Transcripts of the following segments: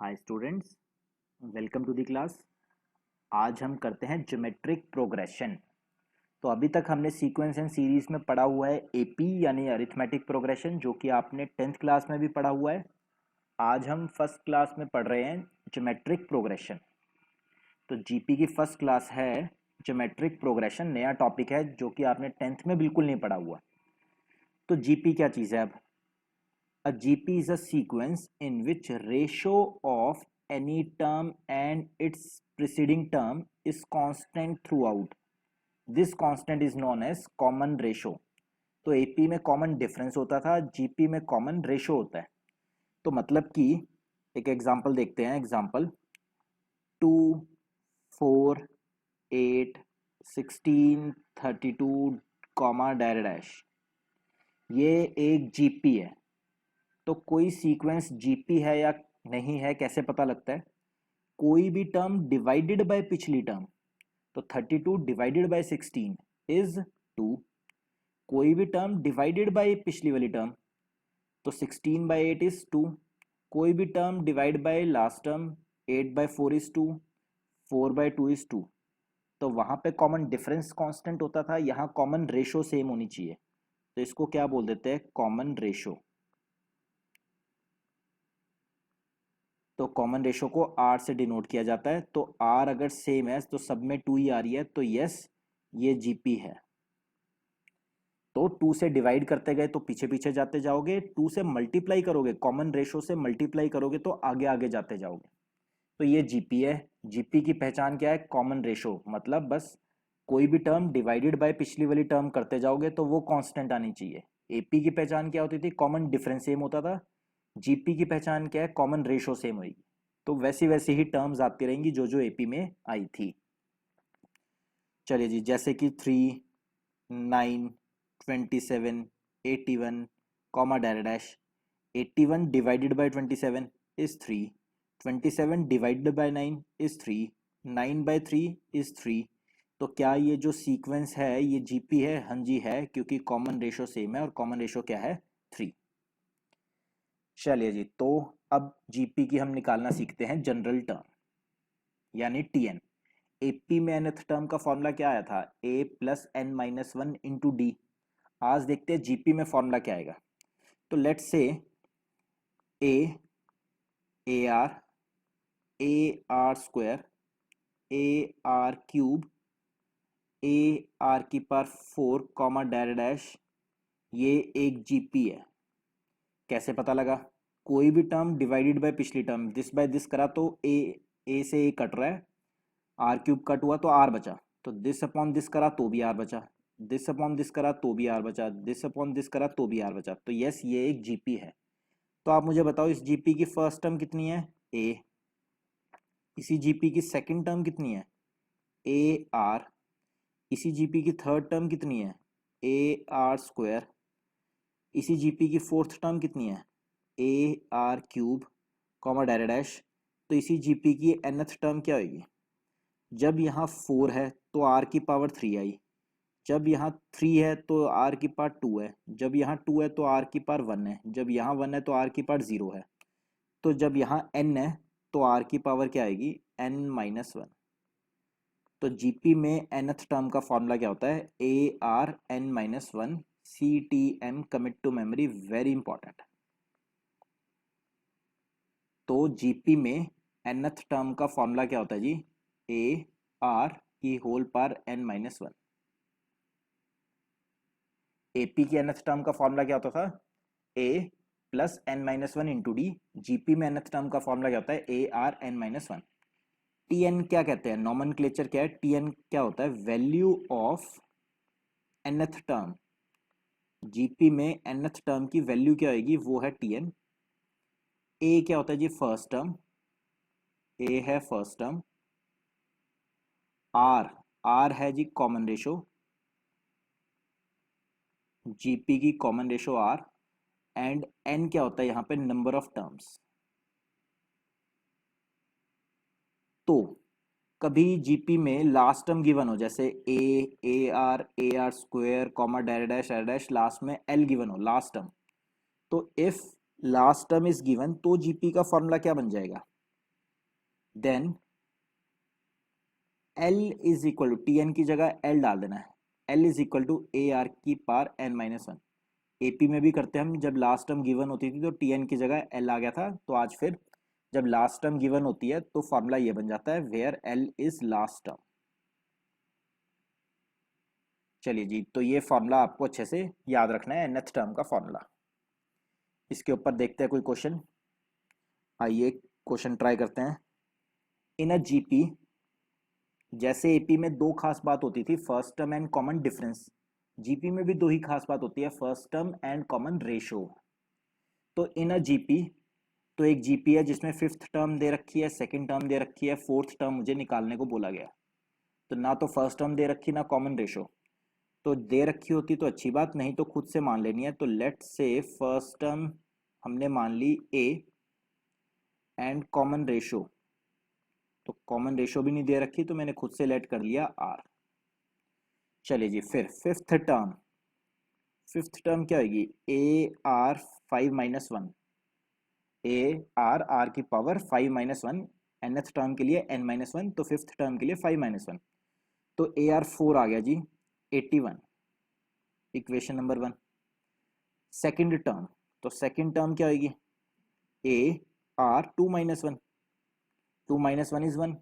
Hi students, welcome to the class. आज हम करते हैं ज्योमेट्रिक प्रोग्रेशन। तो अभी तक हमने सीक्वेंस एंड सीरीज में पढ़ा हुआ है एपी यानी अरिथमेटिक प्रोग्रेशन, जो कि आपने 10th क्लास में भी पढ़ा हुआ है। आज हम फर्स्ट क्लास में पढ़ रहे हैं ज्योमेट्रिक प्रोग्रेशन। तो जीपी की फर्स्ट क्लास है ज्योमेट्रिक प्रोग्रेशन, नया टॉपिक है जो कि आपने 10th में बिल्कुल नहीं पढ़ा हुआ। तो जीपी क्या चीज़ है अब? A GP is a sequence in which ratio of any term and its preceding term is constant throughout. This constant is known as common ratio. तो एपी में कॉमन डिफरेंस होता था, जीपी में कॉमन रेशो होता है। तो मतलब कि एक एग्जांपल देखते हैं। एग्जांपल 2, 4, 8, 16, 32 कॉमा डैश डैश, ये एक जीपी है। तो कोई सीक्वेंस जीपी है या नहीं है कैसे पता लगता है? कोई भी टर्म डिवाइडेड बाय पिछली टर्म, तो 32 डिवाइडेड बाय 16 इज 2। कोई भी टर्म डिवाइडेड बाय पिछली वाली टर्म, तो 16 बाय 8 इज 2। कोई भी term divide by last term, 8 by 4 is 2, 4 by 2 is 2। तो वहां पे कॉमन डिफरेंस कांस्टेंट होता था, यहाँ कॉमन रेशो सेम होनी चाहिए। तो इसको क्या बोल देते हैं? Common ratio. तो कॉमन रेशो को आर से डिनोट किया जाता है। तो आर अगर सेम है तो सब में 2 ही आ रही है, तो यस ये जीपी है। तो 2 से डिवाइड करते गए तो पीछे पीछे जाते जाओगे, 2 से मल्टीप्लाई करोगे, कॉमन रेशो से मल्टीप्लाई करोगे तो आगे आगे जाते जाओगे। तो ये जीपी है। जीपी की पहचान क्या है? Common ratio. मतलब बस कोई भी टर्म डिवाइडेड बाय पिछली वाली टर्म करते जाओगे तो वो कांस्टेंट आनी चाहिए। एपी की पहचान क्या होती थी? कॉमन डिफरेंस सेम होता था। जीपी की पहचान क्या है? कॉमन रेशो सेम होगी। तो वैसी वैसी ही टर्म्स आती रहेंगी जो जो एपी में आई थी। चलिए जी, जैसे कि 3, 9, 27, 81 comma dash dash. 81 divided by 27 is 3, 27 divided by 9 is 3, 9 by 3 is 3। तो क्या ये जो सीक्वेंस है ये जीपी है? हाँ जी है, क्योंकि कॉमन रेशो सेम है और कॉमन रेशो क्या है? 3। चलिए जी, तो अब जीपी की हम निकालना सीखते हैं जनरल टर्म यानी टीएन। एपी में nth टर्म का फॉर्मूला क्या आया था? A plus N minus one into D. आज देखते हैं जीपी में फॉर्मूला क्या आएगा। तो let's say A, A R square, A R cube, A R की पावर 4 कॉमा डैश डैश, ये एक जीपी है। कैसे पता लगा? कोई भी टर्म डिवाइडेड बाय पिछली टर्म, दिस बाय दिस करा तो ए से ए कट रहा है, आर क्यूब कट हुआ तो आर बचा। तो दिस अपॉन दिस करा तो भी आर बचा, दिस अपॉन दिस करा तो भी आर बचा, दिस अपॉन दिस करा तो भी आर बचा। तो यस ये एक जीपी है। तो आप मुझे बताओ इस जीपी की फर्स्ट टर्म कितनी है? ए। इसी जीपी की सेकंड टर्म कितनी है? A are. इसी जीपी की थर्ड टर्म कितनी है? A R square. इसी जीपी की फोर्थ टर्म कितनी है? A R cube comma dash dash. तो इसी जीपी की nth टर्म क्या होगी? जब यहाँ 4 है तो आर की पावर 3 आई, जब यहाँ 3 है तो आर की पावर 2 है, जब यहाँ 2 है तो आर की पावर 1 है, जब यहाँ 1 है तो आर की पावर 0 है। तो जब यहाँ n है तो आर की पावर क्या आएगी? n minus 1। तो जीपी में nth टर्म का फॉर्मूला क्या होता है? A R N minus 1 C T M, commit to memory, very important. तो जीपी में nth टर्म का फॉर्मूला क्या होता है जी? ए आर की whole power n minus 1। AP की nth टर्म का फॉर्मूला क्या होता था? A plus N minus one into D. GP में nth टर्म का फॉर्मूला क्या होता है? A R N minus one. TN क्या कहते हैं? नॉमेनक्लेचर क्या है? टीएन क्या होता है? Value of nth term. GP में nth टर्म की वैल्यू क्या होगी? वो है टीएन। ए क्या होता है जी? First term. ए है फर्स्ट टर्म। आर, आर है जी कॉमन रेशो। जीपी की common ratio R. And N क्या होता है यहाँ पे? Number of terms. तो कभी जीपी में लास्ट टर्म गिवन हो, जैसे A R square comma dash dash, last में एल गिवन हो लास्ट टर्म, तो if last term is given तो जीपी का फॉर्मूला क्या बन जाएगा? Then L is equal to T N की जगह L डाल देना है। L is equal to A are की power n minus one. AP में भी करते हैं हम, जब लास्ट टर्म गिवन होती थी तो टी एन की जगह L आ गया था, तो आज फिर जब लास्ट टर्म गिवन होती है तो फॉर्मूला ये बन जाता है where L is last term. चलिए जी, तो ये फॉर्मूला आपको अच्छे से याद रखना है, nth टर्म का फॉर्मूला। इसके ऊपर देखते हैं कोई क्वेश्चन। आइए क्वेश्चन ट्राई करते हैं। इन अ जीपी, जैसे एपी में दो खास बात होती थी, first term and common difference, GP में भी दो ही खास बात होती है, first term and common ratio. तो इन अ जीपी, तो एक जीपी है जिसमें फिफ्थ टर्म दे रखी है, सेकंड टर्म दे रखी है, फोर्थ टर्म मुझे निकालने को बोला गया। तो ना तो फर्स्ट टर्म दे रखी ना कॉमन रेशो, तो दे रखी होती तो अच्छी बात, नहीं तो खुद से मान लेनी है। तो लेट से फर्स्ट टर्म हमने मान ली ए एंड कॉमन रेशो, तो कॉमन रेशो भी नहीं दे रखी तो मैंने खुद से लेट कर लिया आर। चलिए जी, फिर फिफ्थ टर्म क्या होगी, A R five minus one, A R R की power five minus one, nth term के लिए n माइनस वन, तो फिफ्थ टर्म के लिए फाइव माइनस वन, तो ए आर फोर आ गया जी, 81, equation number one. Second term, तो सेकेंड टर्म क्या होगी, A R two minus one, two minus one is one,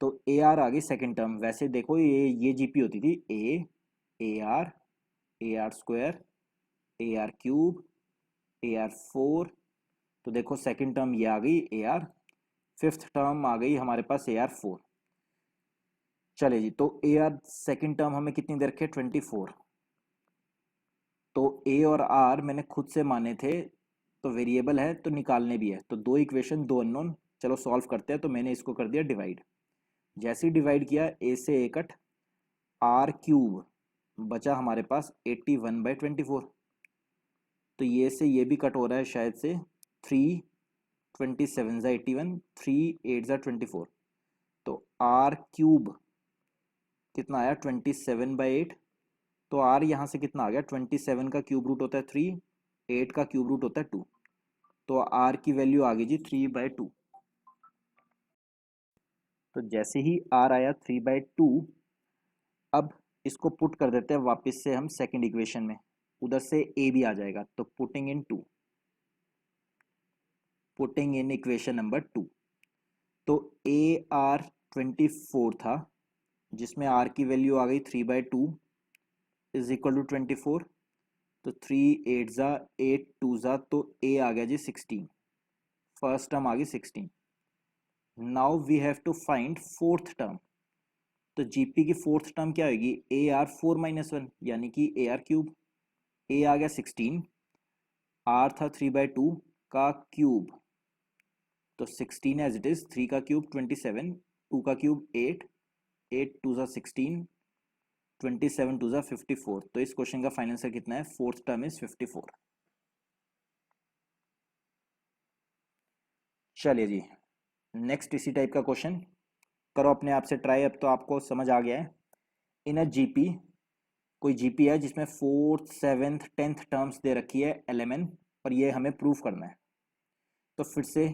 तो ए आर आ गई सेकेंड टर्म। वैसे देखो ये जीपी होती थी ए आर स्क्वायर, ए आर क्यूब, ए आर फोर, तो देखो सेकेंड टर्म ये आ गई ए आर, फिफ्थ टर्म आ गई हमारे पास ए आर फोर। चले जी, तो ए आर सेकेंड टर्म हमें कितनी दे रखी है, 24। तो ए और आर मैंने खुद से माने थे, तो वेरिएबल है तो निकालने भी है, तो दो इक्वेशन दो अननोन, चलो सॉल्व करते हैं। तो मैंने इसको कर दिया डिवाइड, जैसे ही डिवाइड किया ए से ए कट, आर क्यूब बचा हमारे पास 81/24, तो ये से ये भी कट हो रहा है शायद से, 3 27 ज़ा 81, 3 8 ज़ा 24, तो आर क्यूब कितना आया 27/8, तो आर यहाँ से कितना आ गया, 27 का क्यूब रूट होता है 3, 8 का क्यूब रूट होता है 2, तो आर की वैल्यू आ गई जी 3/2। तो जैसे ही आर आया 3/2, अब इसको पुट कर देते हैं वापस से हम सेकंड इक्वेशन में, उधर से ए भी आ जाएगा, तो पुटिंग इन इक्वेशन नंबर 2, तो ए आर 24 था, जिसमें आर की वैल्यू आ गई 3/2 इज इक्वल टू 24, तो 3 8 ज़ा 8 2 ज़ा, तो ए आ गया जी 16, फर्स्ट टर्म आ गई 16। Now we have to find fourth term, तो जीपी की फोर्थ टर्म क्या होगी, A R four minus one, यानी कि ए आर क्यूब, ए आ गया 16, आर था 3/2 का क्यूब, तो 16 एज इट इज, 3 का क्यूब 27, 2 का क्यूब 8, 8 2 ज़ा 16, 27 2 ज़ा 54, तो इस क्वेश्चन का फाइनल आंसर कितना है, फोर्थ टर्म इज 54। चलिए जी, नेक्स्ट इसी टाइप का क्वेश्चन करो अपने आप से ट्राई, अब तो आपको समझ आ गया है। इन अ जीपी, कोई जीपी है जिसमें फोर्थ सेवेंथ टेंथ टर्म्स दे रखी है एलएमएन, और ये हमें प्रूव करना है। तो फिर से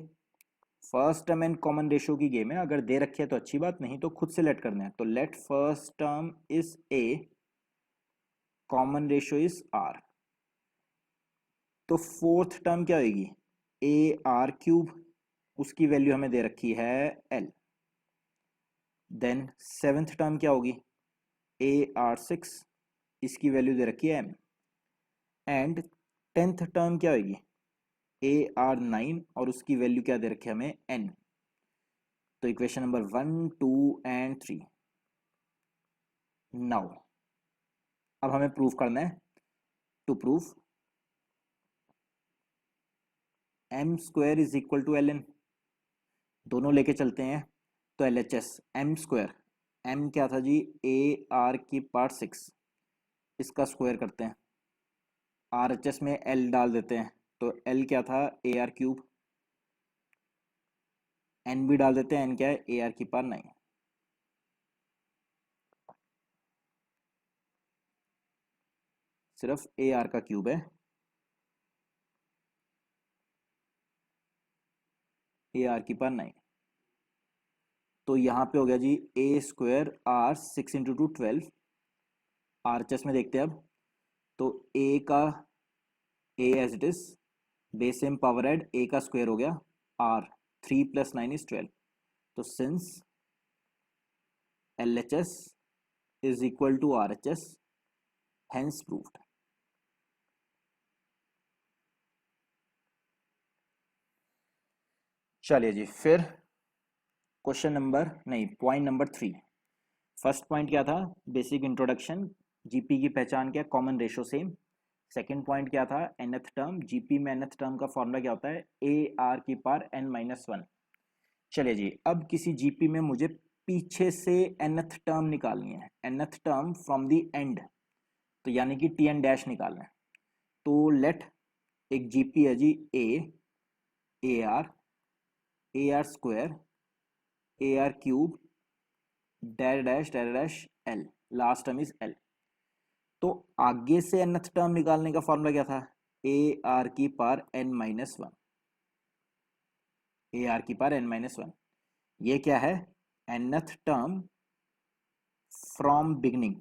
first term and common ratio की गेम है, अगर दे रखी है तो अच्छी बात, नहीं तो खुद से लेट करना है। तो let first term is A, common ratio is R, तो फोर्थ टर्म क्या होगी, ए आर क्यूब, उसकी वैल्यू हमें दे रखी है एल। देन सेवेंथ टर्म क्या होगी, ए आर सिक्स, इसकी वैल्यू दे रखी है एम। एंड टेंथ टर्म क्या होगी, ए आर नाइन, और उसकी वैल्यू क्या दे रखी है हमें एन। तो इक्वेशन नंबर 1 2 एंड 3। नाउ अब हमें प्रूफ करना है, to proof M square is equal to L N, दोनों लेके चलते हैं। तो L H S M square, M क्या था जी, ए आर की पावर सिक्स, इसका स्क्वायर करते हैं, आर एच एस में एल डाल देते हैं, तो एल क्या था, ए आर क्यूब, एन भी डाल देते हैं, एन क्या है, ए आर की पावर नाइन। सिर्फ ए आर का क्यूब है, ए आर की पावर नाइन। तो यहाँ पे हो गया जी ए स्क्वायर आर 6 × 2 12। आरएचएस में देखते हैं अब। तो ए का A as it is, base same power add, A का स्क्वायर हो गया आर, 3 + 9 = 12। तो since LHS is equal to RHS, hence proved. चलिए जी, फिर क्वेश्चन नंबर नहीं, पॉइंट नंबर 3। फर्स्ट पॉइंट क्या था? बेसिक इंट्रोडक्शन, जीपी की पहचान क्या? Common ratio same. Second point क्या था? nth term. जीपी में nth टर्म का फॉर्मूला क्या होता है? AR⁻n-1। चलिए जी, अब किसी जीपी में मुझे पीछे से nth टर्म निकालनी है, nth term from the end, तो यानी कि TN डैश निकालना है। तो लेट एक जीपी है जी AR square, AR³ dash dash dash L, last term is L। तो आगे से nth टर्म निकालने का फॉर्मूला क्या था? AR⁻n-1। AR⁻n-1 ये क्या है? nth टर्म फ्रॉम बिगनिंग,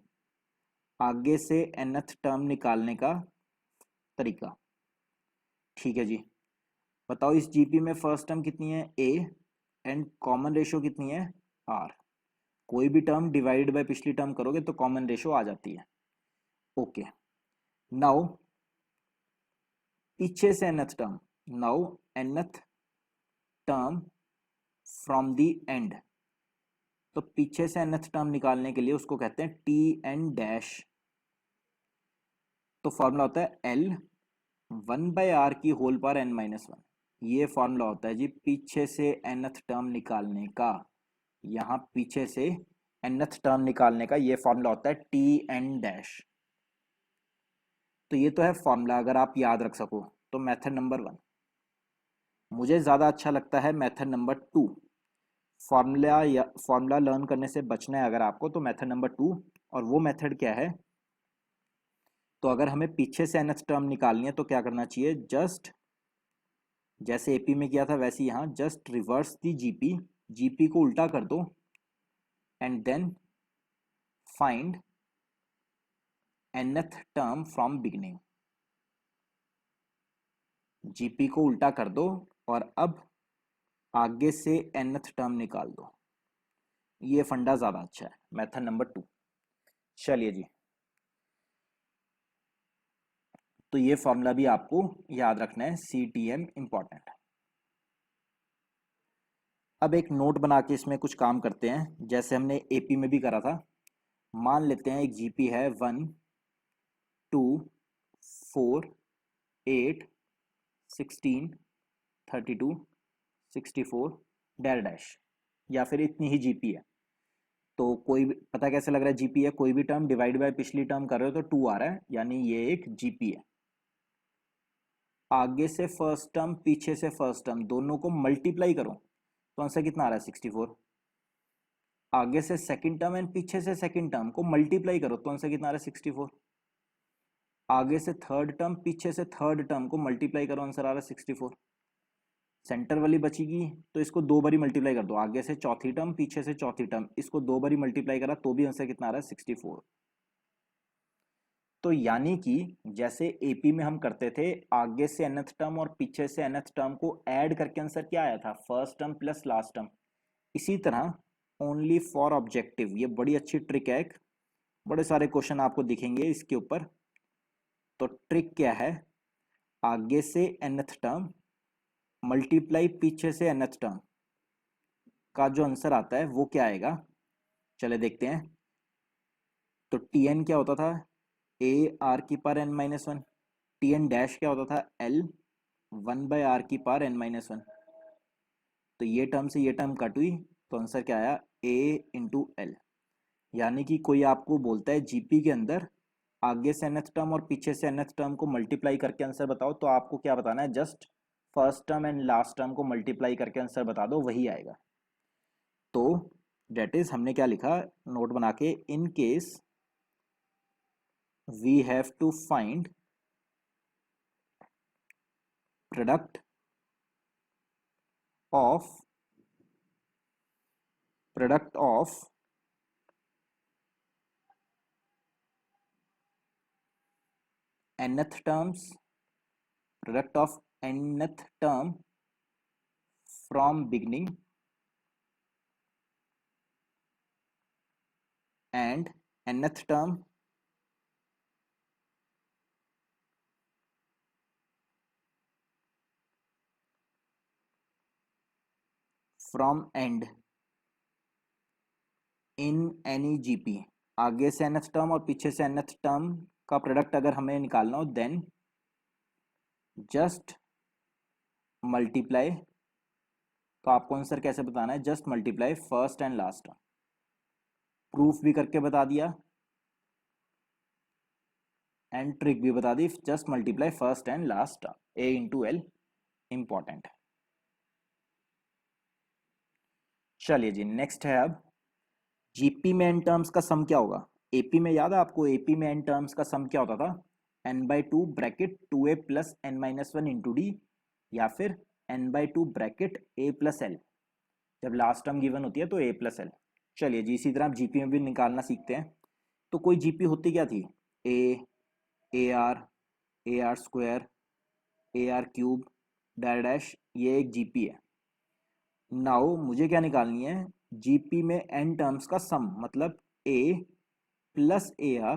आगे से nth टर्म निकालने का तरीका। ठीक है जी, बताओ इस जीपी में फर्स्ट टर्म कितनी है? A, एंड कॉमन रेशो कितनी है? R। कोई भी टर्म डिवाइडेड बाय पिछली टर्म करोगे तो कॉमन रेशो आ जाती है। ओके, नाउ पीछे से nth term, now nth term from the end, तो पीछे से nth टर्म निकालने के लिए उसको कहते हैं TN डैश। तो फॉर्मूला होता है L 1/r की होल पावर n-1। ये फॉर्मूला होता है जी पीछे से nth टर्म निकालने का। यहाँ पीछे से nth टर्म निकालने का ये फॉर्मूला होता है TN डैश। तो ये तो है फॉर्मूला, अगर आप याद रख सको तो मेथड नंबर 1। मुझे ज़्यादा अच्छा लगता है मेथड नंबर 2। फॉर्मूला लर्न करने से बचना है अगर आपको, तो मेथड नंबर 2। और वो मेथड क्या है? तो अगर हमें पीछे से nth टर्म निकालनी है तो क्या करना चाहिए? जस्ट जैसे एपी में किया था वैसे यहाँ just reverse the GP, GP को उल्टा कर दो and then find nth term from beginning. GP को उल्टा कर दो और अब आगे से nth टर्म निकाल दो। ये फंडा ज़्यादा अच्छा है, मेथड नंबर 2। चलिए जी, तो ये फॉर्मूला भी आपको याद रखना है, CTM इंपॉर्टेंट। अब एक नोट बना के इसमें कुछ काम करते हैं, जैसे हमने एपी में भी करा था। मान लेते हैं एक जीपी है 1 2 4 8 16 32 64 डैश डैश, या फिर इतनी ही जीपी है। तो कोई भी पता कैसे लग रहा है जीपी है? कोई भी टर्म डिवाइड बाय पिछली टर्म कर रहे हो तो 2 आ रहा है, यानी ये एक जीपी है। आगे से फर्स्ट टर्म पीछे से फर्स्ट टर्म दोनों को मल्टीप्लाई करो तो आंसर कितना आ रहा है? 64। आगे से सेकंड टर्म एंड पीछे से सेकंड टर्म को मल्टीप्लाई करो तो आंसर कितना आ रहा है? 64। आगे से थर्ड टर्म पीछे से थर्ड टर्म को मल्टीप्लाई करो, आंसर आ रहा है 64। सेंटर वाली बचेगी तो इसको 2 बारी मल्टीप्लाई कर दो, आगे से चौथी टर्म पीछे से चौथी टर्म, इसको 2 बारी मल्टीप्लाई करा तो भी आंसर कितना आ रहा है? 64। तो यानी कि जैसे एपी में हम करते थे आगे से nth टर्म और पीछे से nth टर्म को ऐड करके आंसर क्या आया था? First term plus last term. इसी तरह ओनली फॉर ऑब्जेक्टिव, ये बड़ी अच्छी ट्रिक है, बड़े सारे क्वेश्चन आपको दिखेंगे इसके ऊपर। तो ट्रिक क्या है? आगे से nth टर्म मल्टीप्लाई पीछे से nth टर्म का जो आंसर आता है वो क्या आएगा? चले देखते हैं। तो TN क्या होता था? AR⁻n-1। TN डैश क्या होता था? L 1/r⁻n-1। तो ये टर्म से ये टर्म कट हुई तो आंसर क्या आया? A × L। यानी कि कोई आपको बोलता है जीपी के अंदर आगे से nth टर्म और पीछे से nth टर्म को मल्टीप्लाई करके आंसर बताओ, तो आपको क्या बताना है? Just first term and last term को मल्टीप्लाई करके आंसर बता दो, वही आएगा। तो डेट इज हमने क्या लिखा नोट बना के? In case we have to find product of product of nth terms, product of nth term from beginning and nth term from end in any GP। आगे से nth टर्म और पीछे से nth टर्म का product अगर हमें निकालना हो देन जस्ट मल्टीप्लाई। तो आपको आंसर कैसे बताना है, just multiply first and last term. Proof भी करके बता दिया एंड ट्रिक भी बता दी, just multiply first and last term, A into L important है। चलिए जी नेक्स्ट है अब जीपी में एन टर्म्स का सम क्या होगा। एपी में याद है आपको, एपी में एन टर्म्स का सम क्या होता था, n/2 bracket 2a plus n minus one into D, या फिर n/2 bracket a plus L. जब लास्ट टर्म गिवन होती है तो a प्लस एल। चलिए जी इसी तरह आप जीपी में भी निकालना सीखते हैं। तो कोई जीपी होती क्या थी, ए आर स्क्वायर, ए आर क्यूब डैश, ये एक जीपी है। नाउ मुझे क्या निकालनी है, जीपी में एन टर्म्स का सम, मतलब A plus A R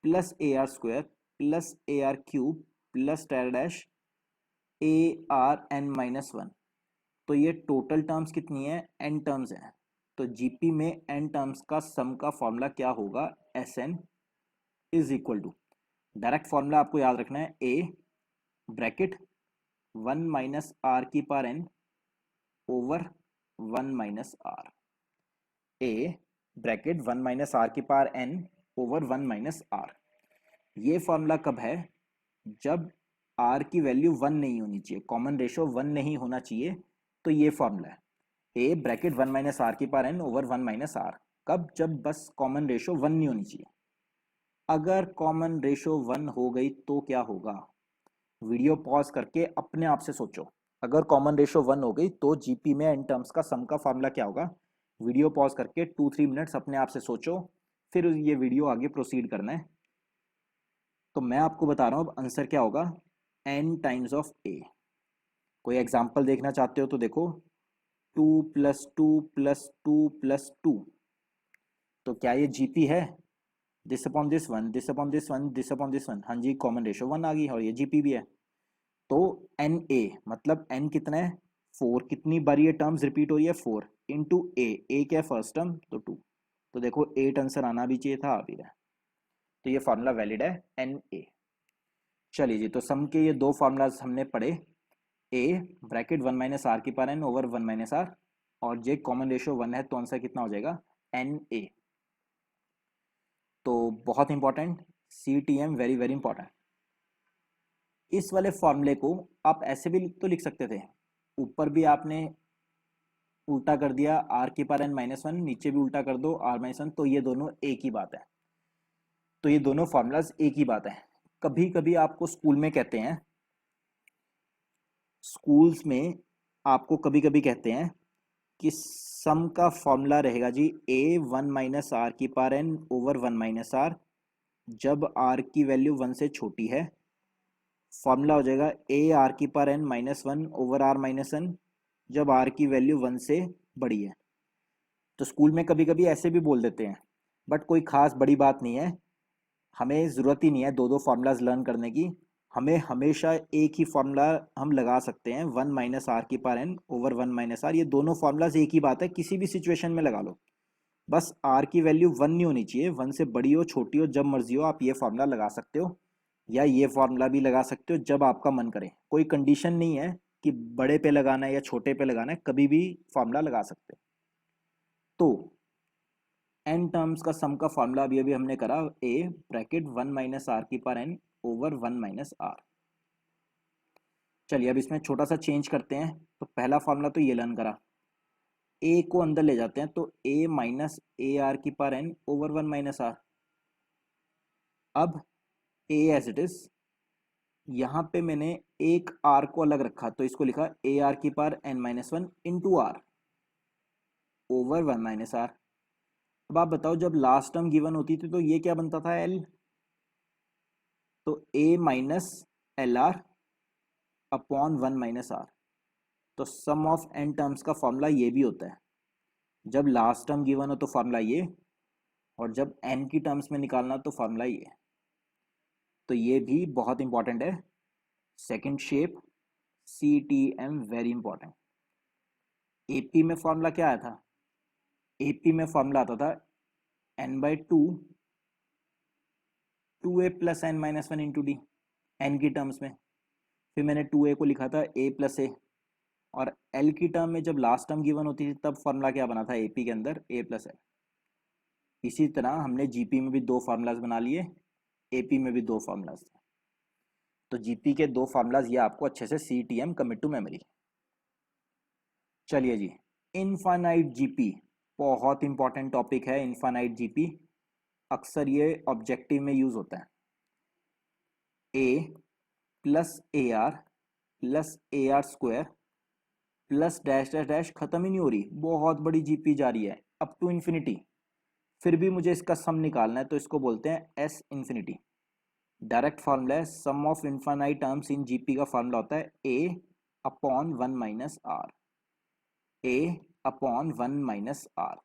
plus A R square plus A R cube plus dash A R N minus one. तो ये टोटल टर्म्स कितनी है, एन टर्म्स है। तो जीपी में एन टर्म्स का सम का फॉर्मूला क्या होगा, S N is equal to, direct formula आपको याद रखना है, ए ब्रैकेट 1 माइनस आर की power N over 1 minus are, A bracket 1 minus are की power N over 1 minus are. ये फॉर्मूला कब है, जब आर की वैल्यू 1 नहीं होनी चाहिए, कॉमन रेशो 1 नहीं होना चाहिए। तो ये फॉर्मूला है, ए ब्रैकेट 1 माइनस आर की power N over 1 minus R. कब, जब बस कॉमन रेशो 1 नहीं होनी चाहिए। अगर कॉमन रेशो 1 हो गई तो क्या होगा, वीडियो पॉज करके अपने आप से सोचो। अगर कॉमन रेशो 1 हो गई तो जीपी में एन टर्म्स का सम का फॉर्मूला क्या होगा। वीडियो पॉज करके 2-3 मिनट्स अपने आप से सोचो, फिर ये वीडियो आगे प्रोसीड करना है। तो मैं आपको बता रहा हूँ अब आंसर क्या होगा, n टाइम्स ऑफ ए। कोई एग्जाम्पल देखना चाहते हो तो देखो, 2 + 2 + 2 + 2। तो क्या ये जीपी है, this upon this one, this upon this one, this upon this one, हाँ जी कॉमन रेशो 1 आ गई और ये जीपी भी है। तो एन ए मतलब एन कितना है, 4। कितनी बार ये टर्म्स रिपीट हो रही है, 4 इंटू ए क्या है फर्स्ट टर्म तो 2। तो देखो 8 आंसर आना भी चाहिए था, आ भी रहा है। तो ये फार्मूला वैलिड है एन ए। चलिए जी तो सम के ये दो फार्मूलाज हमने पढ़े, ए ब्रैकेट 1 माइनस आर की power N over 1 minus r, और जे कॉमन रेशियो 1 है तो आंसर कितना हो जाएगा, एन ए। तो बहुत important, C T M very very important. इस वाले फॉर्मूले को आप ऐसे भी तो लिख सकते थे, ऊपर भी आपने उल्टा कर दिया आर की पावर एन माइनस वन, नीचे भी उल्टा कर दो आर माइनस वन, तो ये दोनों एक ही बात है। तो ये दोनों फॉर्मूलाज एक ही बात है। कभी कभी आपको स्कूल में कहते हैं, स्कूल्स में आपको कभी कभी कहते हैं कि सम का फॉर्मूला रहेगा जी ए 1 माइनस आर की power N over 1 minus r, जब आर की वैल्यू 1 से छोटी है। फॉर्मूला हो जाएगा ए आर की power n minus one over r minus n, जब आर की वैल्यू 1 से बड़ी है। तो स्कूल में कभी कभी ऐसे भी बोल देते हैं, बट कोई खास बड़ी बात नहीं है। हमें ज़रूरत ही नहीं है दो दो फार्मूलाज लर्न करने की, हमें हमेशा एक ही फार्मूला हम लगा सकते हैं, 1 माइनस आर की power N over 1 minus are. ये दोनों फार्मूलाज एक ही बात है, किसी भी सिचुएशन में लगा लो। बस आर की वैल्यू 1 नहीं होनी चाहिए, 1 से बड़ी हो छोटी हो, जब मर्जी हो आप ये फार्मूला लगा सकते हो, या ये फार्मूला भी लगा सकते हो जब आपका मन करे। कोई कंडीशन नहीं है कि बड़े पे लगाना है या छोटे पे लगाना है, कभी भी फार्मूला लगा सकते हो। तो एन टर्म्स का सम का फॉर्मूला अभी अभी हमने करा, ए ब्रैकेट 1 माइनस आर की power N over 1 minus r. चलिए अब इसमें छोटा सा चेंज करते हैं। तो पहला फॉर्मूला तो ये लर्न करा, ए को अंदर ले जाते हैं, तो ए माइनस ए आर की power N over 1 minus r. अब ए एज इट इज, यहाँ पे मैंने एक आर को अलग रखा, तो इसको लिखा ए आर की power n minus one into r. Over 1 minus r. अब आप बताओ जब लास्ट टर्म गिवन होती थी तो ये क्या बनता था एल, तो ए minus L R upon 1 minus are. तो सम ऑफ एन टर्म्स का फॉर्मूला ये भी होता है, जब लास्ट टर्म गिवन हो तो फॉर्मूला ये, और जब एन की टर्म्स में निकालना तो फॉर्मूला ये। तो ये भी बहुत इंपॉर्टेंट है। Second shape C T M very important. AP में फॉर्मूला क्या आया था, एपी में फॉर्मूला आता था n by two a plus N minus one into d, n की टर्म्स में। फिर मैंने टू ए को लिखा था ए प्लस ए, और एल की टर्म में जब लास्ट टर्म गिवन होती थी तब फॉर्मूला क्या बना था एपी के अंदर, ए प्लस एल। इसी तरह हमने जीपी में भी दो फार्मूलाज बना लिए, एपी में भी दो फार्मूलाज थे। तो जीपी के दो फार्मूलाज ये आपको अच्छे से C T M commit to memory. चलिए जी, इनफाइनाइट जीपी बहुत इंपॉर्टेंट टॉपिक है। इनफाइनाइट जीपी अक्सर ये ऑब्जेक्टिव में यूज होता है। A plus A R plus A R square plus dash dash dash, खत्म ही नहीं हो रही, बहुत बड़ी जीपी जा रही है अप टू इन्फिनिटी। फिर भी मुझे इसका सम निकालना है तो इसको बोलते हैं एस इन्फिनिटी। डायरेक्ट फार्मूला है, sum of infinite terms in GP का फार्मूला होता है A upon 1 minus are, A upon 1 minus R.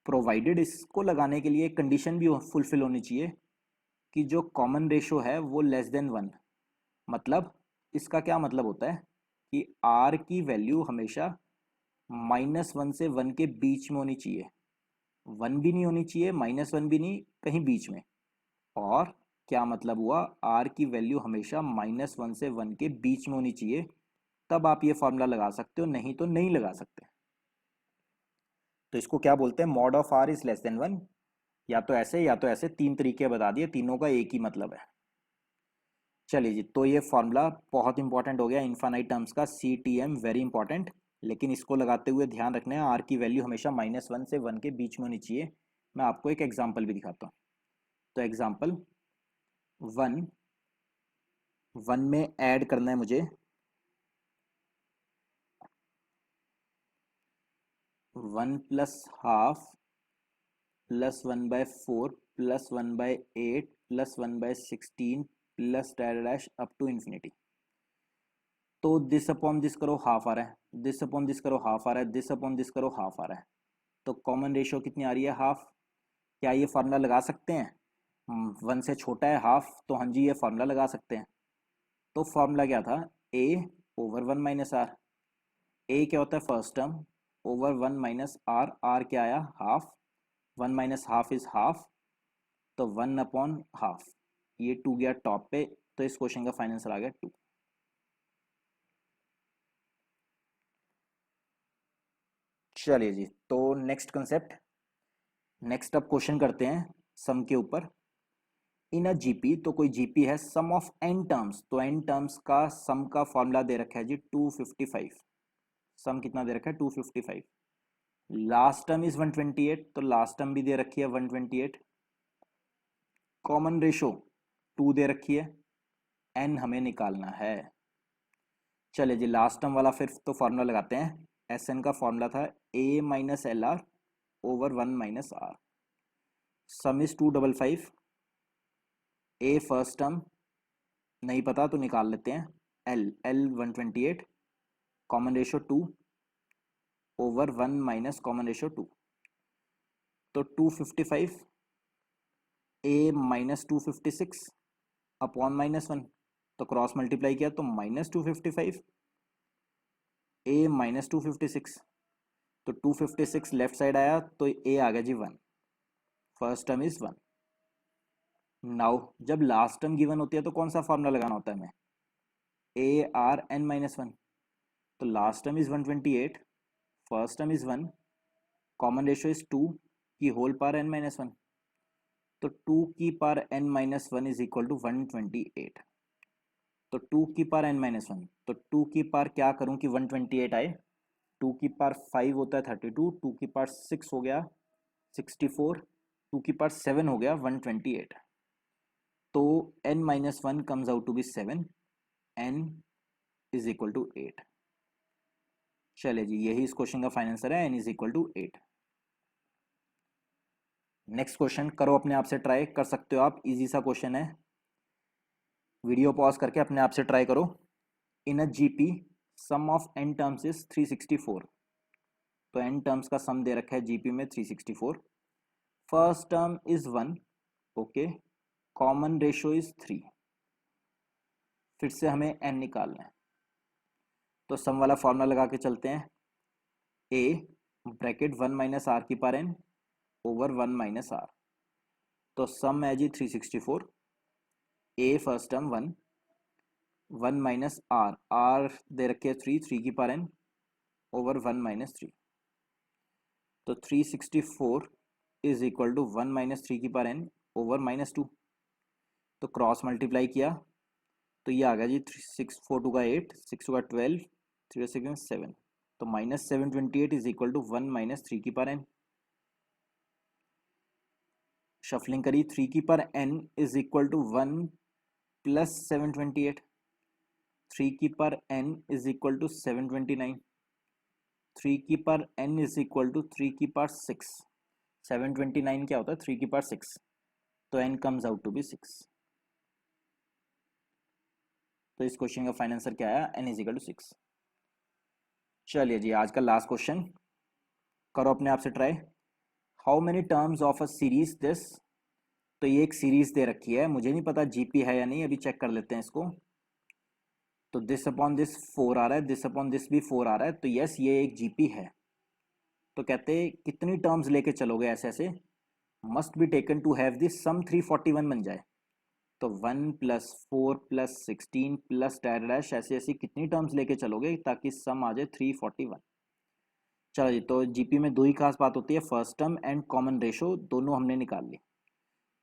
Provided, इसको लगाने के लिए एक कंडीशन भी फुलफिल होनी चाहिए कि जो कॉमन रेशो है वो लेस देन 1। मतलब इसका क्या मतलब होता है कि आर की वैल्यू हमेशा -1 से 1 के बीच में होनी चाहिए, 1 भी नहीं होनी चाहिए, -1 भी नहीं, कहीं बीच में। और क्या मतलब हुआ, आर की वैल्यू हमेशा -1 से 1 के बीच में होनी चाहिए, तब आप ये फॉर्मूला लगा सकते हो, नहीं तो नहीं लगा सकते। तो इसको क्या बोलते हैं, mod of r is less than 1। या तो ऐसे या तो ऐसे, तीन तरीके बता दिए, तीनों का एक ही मतलब है। चलिए जी, तो ये फॉर्मूला बहुत इंपॉर्टेंट हो गया इनफाइनाइट टर्म्स का, C T M very important. लेकिन इसको लगाते हुए ध्यान रखना है आर की वैल्यू हमेशा -1 से 1 के बीच में होनी चाहिए। मैं आपको एक एग्जाम्पल भी दिखाता हूँ। तो एग्जाम्पल 1 में ऐड करना है मुझे 1 plus half plus 1/4 plus 1/8 plus 1/16 plus dash up to infinity. तो दिस अपॉन दिस करो हाफ आ रहा है, दिस अपॉन दिस करो हाफ आ रहा है, दिस अपॉन दिस करो हाफ आ रहा है। तो कॉमन रेशियो कितनी आ रही है, हाफ। क्या ये फार्मूला लगा सकते हैं, 1 से छोटा है हाफ, तो हाँ जी ये फार्मूला लगा सकते हैं। तो फार्मूला क्या था, a over 1 minus are. A क्या होता है, first term, over 1 minus r, r क्या आया, half, 1 minus half is half, तो 1 अपॉन हाफ। ये 2 गया टॉप पे, तो इस क्वेश्चन का फाइनल आंसर आ गया 2। चलिए जी, तो नेक्स्ट कंसेप्ट, नेक्स्ट अब क्वेश्चन करते हैं सम के ऊपर। इन अ जीपी, तो कोई जीपी है, सम ऑफ एन टर्म्स, तो एन टर्म्स का सम का फॉर्मूला दे रखा है जी 255। सम कितना दे रखा है, 255। लास्ट टर्म इज 128, तो लास्ट टर्म भी दे रखी है 128। कॉमन रेशो 2 दे रखी है, एन हमें निकालना है। चलिए जी, लास्ट टर्म वाला फिर तो फॉर्मूला लगाते हैं। एस एन का फॉर्मूला था A minus L R over 1 minus R. Sum is 255। A first term नहीं पता तो निकाल लेते हैं, L L 128, common ratio 2 over 1 minus common ratio 2। तो 255 ए माइनस 256 अपॉन -1, तो क्रॉस मल्टीप्लाई किया तो -255 ए माइनस 256, तो 256 लेफ्ट साइड आया तो ए आ गया जी 1। First term is 1। नाउ जब लास्ट टर्म गिवन होती है तो कौन सा फॉर्मूला लगाना होता है हमें, ए आर एन माइनस 1। तो last term is 128, first term is 1, common ratio is 2 की होल पावर एन माइनस 1, तो 2 की power n minus 1 is equal to 128। तो 2 की पावर एन माइनस 1, तो 2 की पावर क्या करूं कि 128 आए, 2 की पावर 5 होता है 32, 2 की पावर 6 हो गया 64, 2 की पावर 7 हो गया 128। तो n minus 1 comes out to be 7, n is equal to 8। चलिए जी, यही इस क्वेश्चन का फाइनल आंसर है, n is equal to 8। Next question करो, अपने आप से ट्राई कर सकते हो आप, इजी सा क्वेश्चन है, वीडियो पॉज करके अपने आप से ट्राई करो। In a GP sum of n terms is 364, तो n टर्म्स का सम दे रखा है जीपी में 364। First term is 1, okay, common ratio is 3। फिर से हमें n निकालना है, तो सम वाला फॉर्मूला लगा के चलते हैं। a ब्रैकेट 1 माइनस आर की power n over 1 minus are, तो सम है जी 364। a first term 1 minus r दे रखे 3 की पावर n ओवर 1 माइनस 3, तो 364 इज इक्वल टू 1 माइनस 3 की पावर n ओवर माइनस 2, तो क्रॉस मल्टीप्लाई किया तो ये आ गया जी 6 4 2 का 8, 6 2 का 12, 3 6 7, तो minus 728 is equal to 1 minus 3 की पावर n। शफलिंग करी, 3 की power n is equal to 1 plus 728, 3 की power n is equal to 729, 3 की power n is equal to 3 की पावर 6, 729 क्या होता है 3 की पावर 6, तो n comes out to be 6। तो इस क्वेश्चन का फाइनल आंसर क्या आया, n इज इक्वल टू 6। चलिए जी, आज का लास्ट क्वेश्चन करो अपने आप से try. How many terms of a series this, तो ये एक सीरीज दे रखी है, मुझे नहीं पता जीपी है या नहीं, अभी चेक कर लेते हैं इसको। तो दिस अपॉन दिस 4 आ रहा है, दिस अपॉन दिस भी 4 आ रहा है, तो यस ये एक जीपी है। तो कहते हैं कितनी टर्म्स लेके चलोगे ऐसे ऐसे, must be taken to have this sum 341 बन जाए, तो 1 प्लस 4 प्लस 16 प्लस डैश ऐसी ऐसी कितनी टर्म्स लेके चलोगे ताकि सम आ जाए 341। चलो जी, तो जीपी में दो ही खास बात होती है, first term and common ratio, दोनों हमने निकाल ली।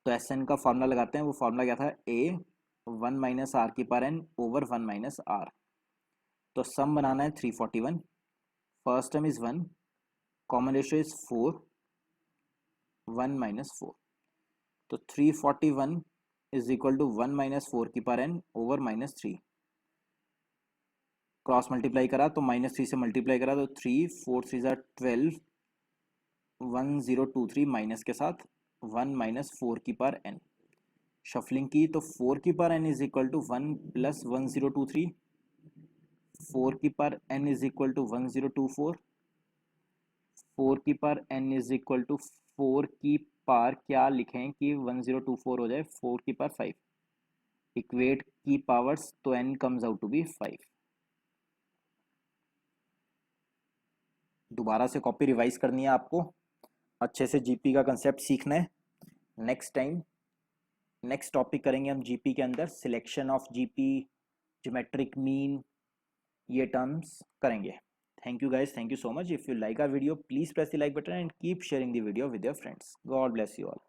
तो एस एन का फॉर्मूला लगाते हैं, वो फॉर्मूला क्या था, ए 1 माइनस आर की power N over 1 minus are, तो सम बनाना है 341, first term is 1, common ratio is 4, 1 minus 4, तो 341 इज इक्वल टू 1 माइनस 4 की power N over minus 3, cross multiply करा तो माइनस 3 से मल्टीप्लाई करा तो 3 4 3 12, 1023 माइनस के साथ 1 माइनस 4 की पावर n। शफलिंग की तो 4 की power n is equal to 1 plus 1023, 4 की power n is equal to 1024, 4 की power n is equal to 4 की पावर क्या लिखें कि 1024 हो जाए, 4 की पावर 5, इक्वेट की पावर्स तो n comes out to be 5। दोबारा से कॉपी रिवाइज करनी है आपको, अच्छे से जीपी का कंसेप्ट सीखना है। नेक्स्ट टाइम नेक्स्ट टॉपिक करेंगे हम जीपी के अंदर selection of GP, geometric mean, ये टर्म्स करेंगे। Thank you guys, thank you so much. If you like our video please press the like button and keep sharing the video with your friends. God bless you all.